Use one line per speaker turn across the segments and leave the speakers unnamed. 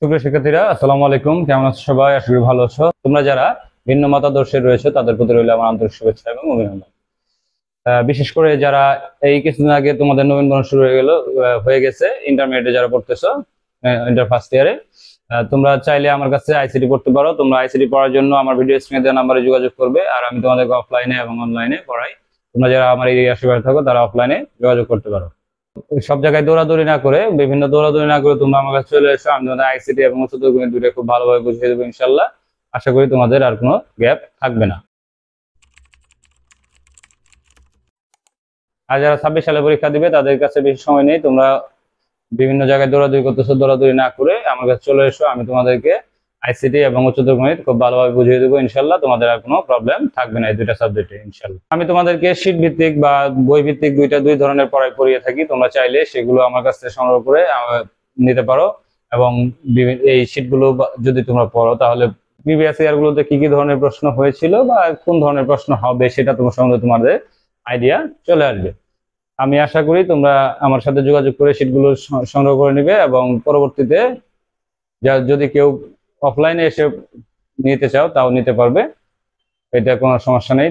সুপ্রিয় শিক্ষার্থীরা, আসসালামু আলাইকুম। কেমন আছো সবাই? আশা করি ভালো আছো। তোমরা যারা ভিন্ন মতাদর্শে রয়েছে তাদের প্রতি রইল আমার আন্তরিক শুভেচ্ছা এবং অভিনন্দন। বিশেষ করে যারা এই কিছুদিন আগে তোমাদের নবীনবরণ শুরু হয়ে গেছে, ইন্টারমিডিয়েটে যারা পড়তেছো, ইন্টার ফার্স্ট ইয়ারে, তোমরা চাইলে আমার কাছে আইসিটি পড়তে পারো। তোমরা আইসিটি পড়ার জন্য আমার ভিডিও স্ক্রিনে দেওয়া নাম্বারে যোগাযোগ করবে, আর আমি তোমাদেরকে অফলাইনে এবং অনলাইনে পড়াই। তোমরা যারা আমার এই আশেপাশে থাকো তারা অফলাইনে যোগাযোগ করতে পারো। সব জায়গায় দৌড়াদৌড়ি না করে, বিভিন্ন দৌড়াদৌড়ি না করে তোমরা আমার কাছে চলে এসো। আমি তোমাদের আইসিটি এবং উচ্চতর গণিত দুটো খুব ভালোভাবে বুঝিয়ে দেবো ইনশাল্লাহ। আশা করি তোমাদের আর কোনো গ্যাপ থাকবে না। আর যারা 26 সালে পরীক্ষা দিবে তাদের কাছে বেশি সময় নেই। তোমরা বিভিন্ন জায়গায় দৌড়াদৌড়ি করতেছো, দৌড়াদৌড়ি না করে আমার কাছে চলে এসো। আমি তোমাদেরকে আইসিটি এবং উচ্চতর গণিত খুব ভালোভাবে বুঝিয়ে দেবো ইনশাল্লাহ। তোমাদের আর কোনো প্রবলেম থাকবে না এই দুইটা সাবজেক্টে ইনশাল্লাহ। আমি তোমাদেরকে শীট ভিত্তিক বা বই ভিত্তিক দুই ধরনের পড়াই পড়িয়ে থাকি। তোমরা চাইলে সেগুলো আমার কাছ থেকে সংগ্রহ করে নিতে পারো। এবং এই শীটগুলো যদি তোমরা পড়ো তাহলে প্রিভিয়াস ইয়ার গুলোতে কি কি ধরনের প্রশ্ন হয়েছিল বা কোন ধরনের প্রশ্ন হবে সেটা তোমার সঙ্গে তোমাদের আইডিয়া চলে আসবে। আমি আশা করি তোমরা আমার সাথে যোগাযোগ করে শীটগুলো সংগ্রহ করে নিবে এবং পরবর্তীতে যদি কেউ অফলাইনে এসে নিতে চাও তাও নিতে পারবে। এটা কোনো সমস্যা নেই।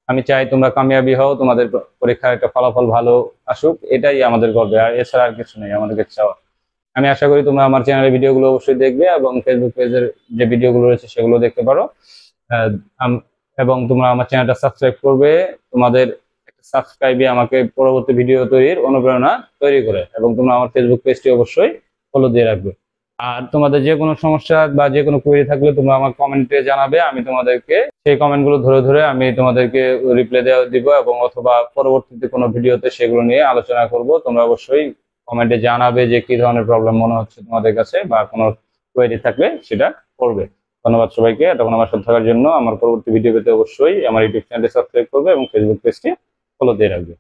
আমি চাই তোমরা কামিয়াবি হও, তোমাদের পরীক্ষার একটা ফলাফল ভালো আসুক, এটাই আমাদের গর্বে, আর এছাড়া আর কিছু নেই আমাদেরকে চাওয়া। আমি আশা করি তোমরা আমার চ্যানেলের ভিডিওগুলো অবশ্যই দেখবে এবং ফেসবুক পেজের যে ভিডিওগুলো রয়েছে সেগুলো দেখতে পারো। আহ, এবং তোমরা আমার চ্যানেলটা সাবস্ক্রাইব করবে। তোমাদের সাবস্ক্রাইবে আমাকে পরবর্তী ভিডিও তৈরির অনুপ্রেরণা তৈরি করে, এবং তোমরা আমার ফেসবুক পেজটি অবশ্যই ফলো দিয়ে রাখবে। আর তোমাদের যে কোনো সমস্যা বা যে কোনো কোয়েরি থাকলে তোমরা আমার কমেন্টে জানাবে। আমি তোমাদেরকে সেই কমেন্টগুলো ধরে ধরে আমি তোমাদেরকে রিপ্লাই দিব, এবং অথবা পরবর্তীতে কোনো ভিডিওতে সেগুলো নিয়ে আলোচনা করব। তোমরা অবশ্যই কমেন্টে জানাবে যে কি ধরনের প্রবলেম মনে হচ্ছে তোমাদের কাছে, বা কোনো কোয়েরি থাকলে সেটা করবে। ধন্যবাদ সবাইকে এতক্ষণ আমার সাথে থাকার জন্য। আমার পরবর্তী ভিডিও পেতে অবশ্যই আমার ইউটিউব চ্যানেলটি সাবস্ক্রাইব করবে এবং ফেসবুক পেজটি ফলো দিয়ে রাখবে।